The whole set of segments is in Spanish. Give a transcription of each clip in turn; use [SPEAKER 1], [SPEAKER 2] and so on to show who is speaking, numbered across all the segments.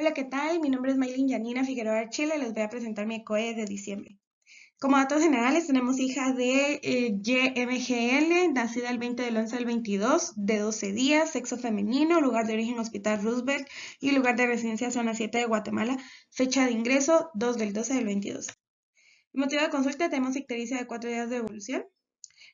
[SPEAKER 1] Hola, ¿qué tal? Mi nombre es Maylin Yanina Figueroa Archila y les voy a presentar mi ECOE de diciembre. Como datos generales, tenemos hija de YMGL, nacida el 20 del 11 del 22, de 12 días, sexo femenino, lugar de origen Hospital Roosevelt y lugar de residencia Zona 7 de Guatemala, fecha de ingreso 2 del 12 del 22. Motivo de consulta, tenemos ictericia de 4 días de evolución.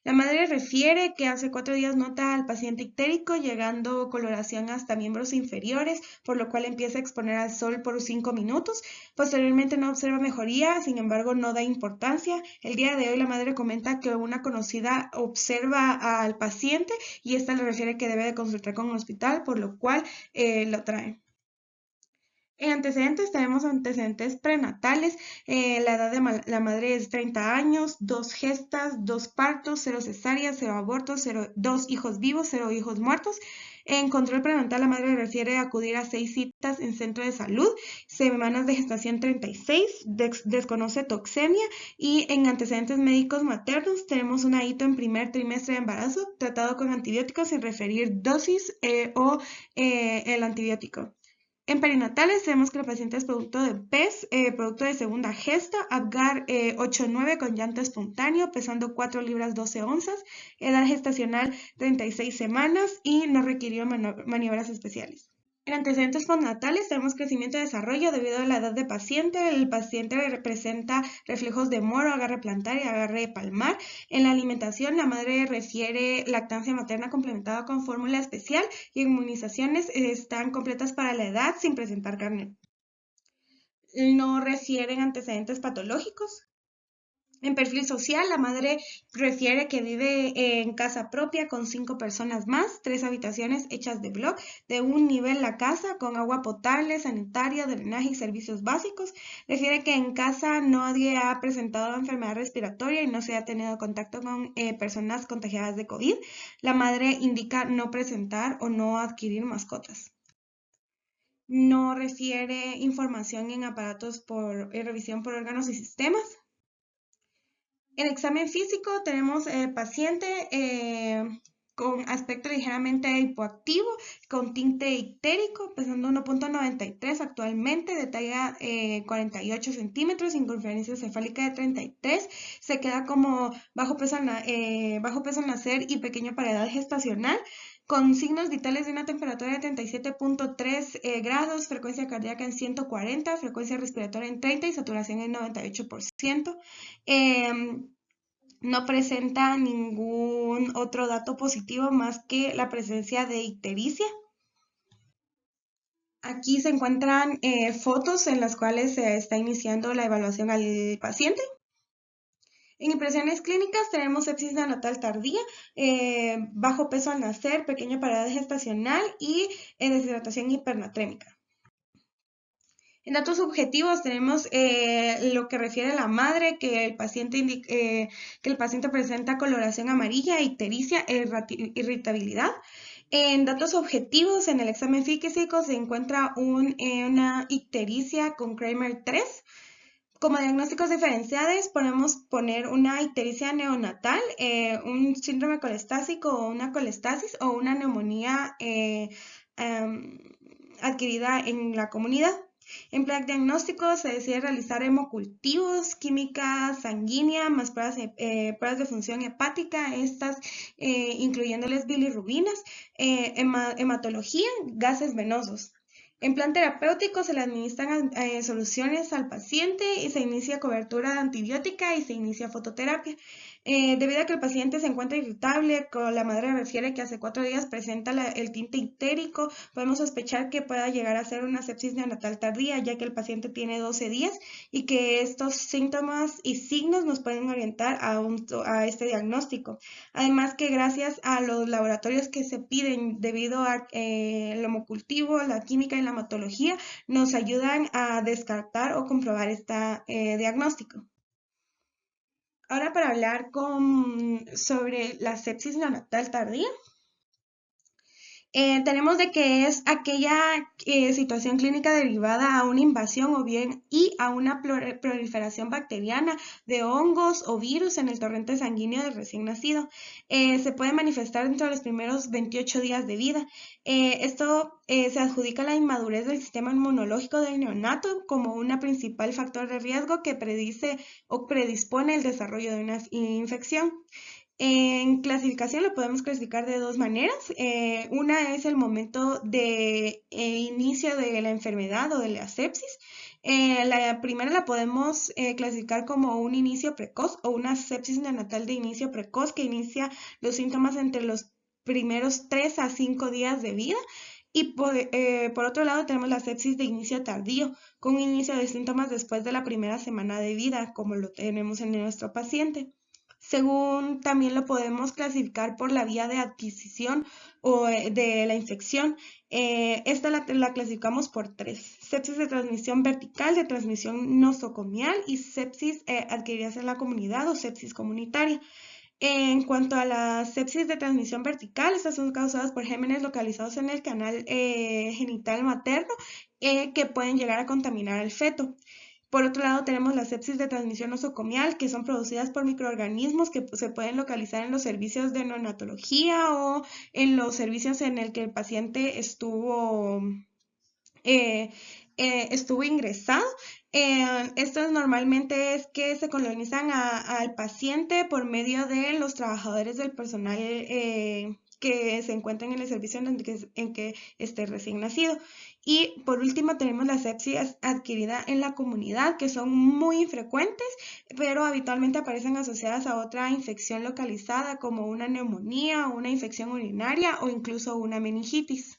[SPEAKER 1] La madre refiere que hace 4 días nota al paciente ictérico llegando coloración hasta miembros inferiores, por lo cual empieza a exponer al sol por 5 minutos. Posteriormente no observa mejoría, sin embargo no da importancia. El día de hoy la madre comenta que una conocida observa al paciente y esta le refiere que debe de consultar con un hospital, por lo cual lo trae. En antecedentes tenemos antecedentes prenatales. La edad de la madre es 30 años, 2 gestas, 2 partos, 0 cesáreas, 0 abortos, 2 hijos vivos, 0 hijos muertos. En control prenatal, la madre refiere a acudir a 6 citas en centro de salud, semanas de gestación 36, desconoce toxemia y en antecedentes médicos maternos tenemos una hito en primer trimestre de embarazo, tratado con antibióticos sin referir dosis o el antibiótico. En perinatales tenemos que la paciente es producto de PES, producto de segunda gesta, Apgar 8-9 con llanto espontáneo, pesando 4 libras 12 onzas, edad gestacional 36 semanas y no requirió maniobras especiales. En antecedentes postnatales tenemos crecimiento y desarrollo debido a la edad del paciente. El paciente presenta reflejos de moro, agarre plantar y agarre palmar. En la alimentación, la madre refiere lactancia materna complementada con fórmula especial y inmunizaciones están completas para la edad sin presentar carne. No refieren antecedentes patológicos. En perfil social, la madre refiere que vive en casa propia con 5 personas más, 3 habitaciones hechas de bloc, de un nivel la casa, con agua potable, sanitaria, drenaje y servicios básicos. Refiere que en casa nadie ha presentado enfermedad respiratoria y no se ha tenido contacto con personas contagiadas de COVID. La madre indica no presentar o no adquirir mascotas. No refiere información en aparatos por revisión por órganos y sistemas. En examen físico tenemos paciente con aspecto ligeramente hipoactivo, con tinte ictérico, pesando 1,93 actualmente, de talla 48 centímetros, circunferencia cefálica de 33, se queda como bajo peso al nacer y pequeño para edad gestacional, con signos vitales de una temperatura de 37,3 grados, frecuencia cardíaca en 140, frecuencia respiratoria en 30 y saturación en 98%. No presenta ningún otro dato positivo más que la presencia de ictericia. Aquí se encuentran fotos en las cuales se está iniciando la evaluación al paciente. En impresiones clínicas tenemos sepsis neonatal tardía, bajo peso al nacer, pequeña parada gestacional y deshidratación hipernatrémica. En datos objetivos tenemos lo que refiere a la madre, que el paciente presenta coloración amarilla, ictericia e irritabilidad. En datos objetivos, en el examen físico se encuentra una ictericia con Kramer 3. Como diagnósticos diferenciales podemos poner una ictericia neonatal, un síndrome colestásico o una colestasis o una neumonía adquirida en la comunidad. En plan diagnóstico se decide realizar hemocultivos, química sanguínea, más pruebas de función hepática, estas incluyéndoles bilirrubinas, hematología, gases venosos. En plan terapéutico se le administran soluciones al paciente y se inicia cobertura antibiótica y se inicia fototerapia. Debido a que el paciente se encuentra irritable, la madre refiere que hace 4 días presenta el tinte ictérico, podemos sospechar que pueda llegar a ser una sepsis neonatal tardía, ya que el paciente tiene 12 días y que estos síntomas y signos nos pueden orientar a este diagnóstico. Además que gracias a los laboratorios que se piden debido a el hemocultivo, la química y la hematología, nos ayudan a descartar o comprobar este diagnóstico. Ahora para hablar sobre la sepsis neonatal tardía. Tenemos de que es aquella situación clínica derivada a una invasión o bien y a una proliferación bacteriana de hongos o virus en el torrente sanguíneo del recién nacido. Se puede manifestar dentro de los primeros 28 días de vida. Esto se adjudica a la inmadurez del sistema inmunológico del neonato como un principal factor de riesgo que predice o predispone el desarrollo de una infección. En clasificación lo podemos clasificar de dos maneras. Una es el momento de inicio de la enfermedad o de la sepsis. La primera la podemos clasificar como un inicio precoz o una sepsis neonatal de inicio precoz que inicia los síntomas entre los primeros 3 a 5 días de vida. Y por otro lado tenemos la sepsis de inicio tardío, con un inicio de síntomas después de la primera semana de vida, como lo tenemos en nuestro paciente. Según también lo podemos clasificar por la vía de adquisición o de la infección. Esta la clasificamos por tres: sepsis de transmisión vertical, de transmisión nosocomial y sepsis adquiridas en la comunidad o sepsis comunitaria. En cuanto a la sepsis de transmisión vertical, estas son causadas por gérmenes localizados en el canal genital materno que pueden llegar a contaminar al feto. Por otro lado, tenemos la sepsis de transmisión nosocomial, que son producidas por microorganismos que se pueden localizar en los servicios de neonatología o en los servicios en el que el paciente estuvo ingresado. Estos normalmente es que se colonizan al paciente por medio de los trabajadores del personal que se encuentran en el servicio en que esté recién nacido. Y por último tenemos la sepsis adquirida en la comunidad, que son muy infrecuentes, pero habitualmente aparecen asociadas a otra infección localizada como una neumonía, una infección urinaria o incluso una meningitis.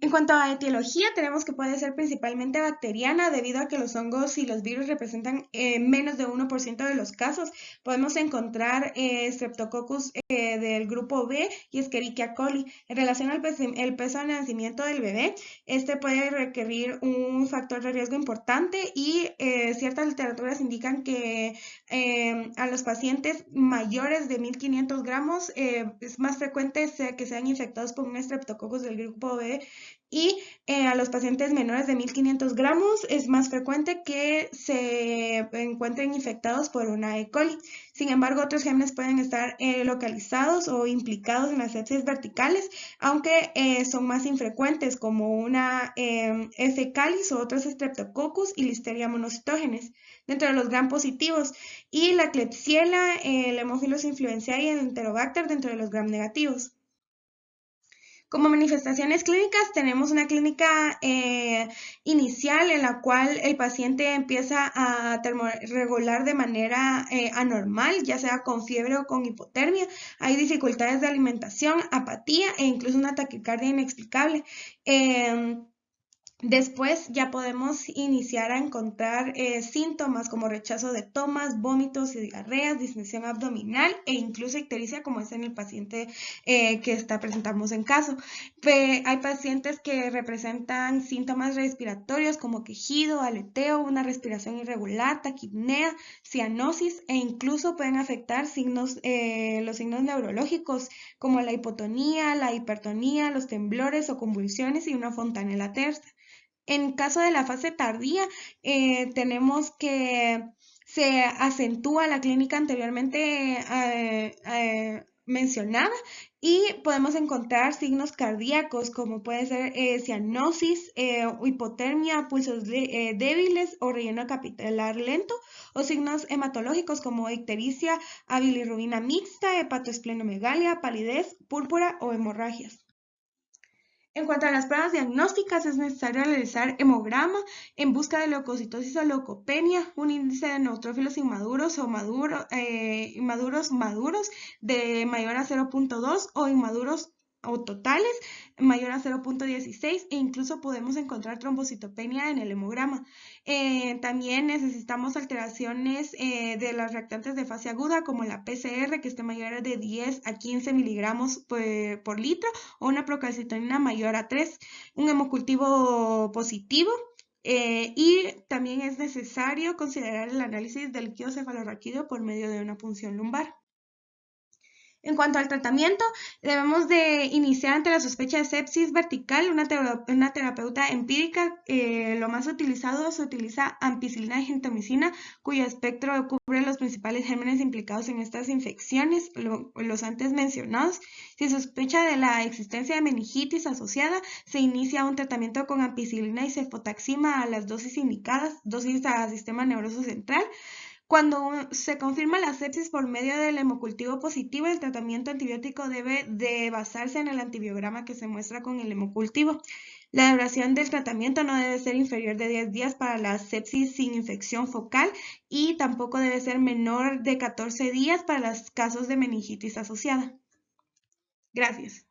[SPEAKER 1] En cuanto a etiología, tenemos que puede ser principalmente bacteriana, debido a que los hongos y los virus representan menos de 1% de los casos. Podemos encontrar Streptococcus del grupo B y Escherichia coli. En relación al peso de nacimiento del bebé, este puede requerir un factor de riesgo importante y ciertas literaturas indican que a los pacientes mayores de 1500 gramos es más frecuente que sean infectados por un Streptococcus del grupo B, y a los pacientes menores de 1500 gramos es más frecuente que se encuentren infectados por una E. coli. Sin embargo, otros gérmenes pueden estar localizados o implicados en las sepsis verticales, aunque son más infrecuentes, como una F. calis o otros Streptococcus y Listeria monocitógenes dentro de los gram positivos, y la Klebsiella, el Haemophilus influenzae y el Enterobacter dentro de los gram negativos. Como manifestaciones clínicas tenemos una clínica inicial en la cual el paciente empieza a termorregular de manera anormal, ya sea con fiebre o con hipotermia. Hay dificultades de alimentación, apatía e incluso una taquicardia inexplicable. Después ya podemos iniciar a encontrar síntomas como rechazo de tomas, vómitos y diarreas, distensión abdominal e incluso ictericia, como es en el paciente que presentamos en caso. Hay pacientes que representan síntomas respiratorios como quejido, aleteo, una respiración irregular, taquipnea, cianosis e incluso pueden afectar los signos neurológicos como la hipotonía, la hipertonía, los temblores o convulsiones y una fontanela tersa. En caso de la fase tardía, tenemos que se acentúa la clínica anteriormente mencionada y podemos encontrar signos cardíacos como puede ser cianosis, hipotermia, pulsos débiles o relleno capilar lento, o signos hematológicos como ictericia, bilirrubina mixta, hepatoesplenomegalia, palidez, púrpura o hemorragias. En cuanto a las pruebas diagnósticas, es necesario realizar hemograma en busca de leucocitosis o leucopenia, un índice de neutrófilos inmaduros o maduros de mayor a 0.2 o inmaduros o totales mayor a 0.16, e incluso podemos encontrar trombocitopenia en el hemograma. También necesitamos alteraciones de las reactantes de fase aguda como la PCR, que esté mayor de 10 a 15 miligramos por litro, o una procalcitonina mayor a 3, un hemocultivo positivo. Y también es necesario considerar el análisis del líquido cefalorraquídeo por medio de una punción lumbar. En cuanto al tratamiento, debemos de iniciar ante la sospecha de sepsis vertical una terapeuta empírica. Lo más utilizado se utiliza ampicilina y gentamicina, cuyo espectro cubre los principales gérmenes implicados en estas infecciones, los antes mencionados. Si se sospecha de la existencia de meningitis asociada, se inicia un tratamiento con ampicilina y cefotaxima a las dosis indicadas, dosis a sistema nervioso central. Cuando se confirma la sepsis por medio del hemocultivo positivo, el tratamiento antibiótico debe de basarse en el antibiograma que se muestra con el hemocultivo. La duración del tratamiento no debe ser inferior de 10 días para la sepsis sin infección focal y tampoco debe ser menor de 14 días para los casos de meningitis asociada. Gracias.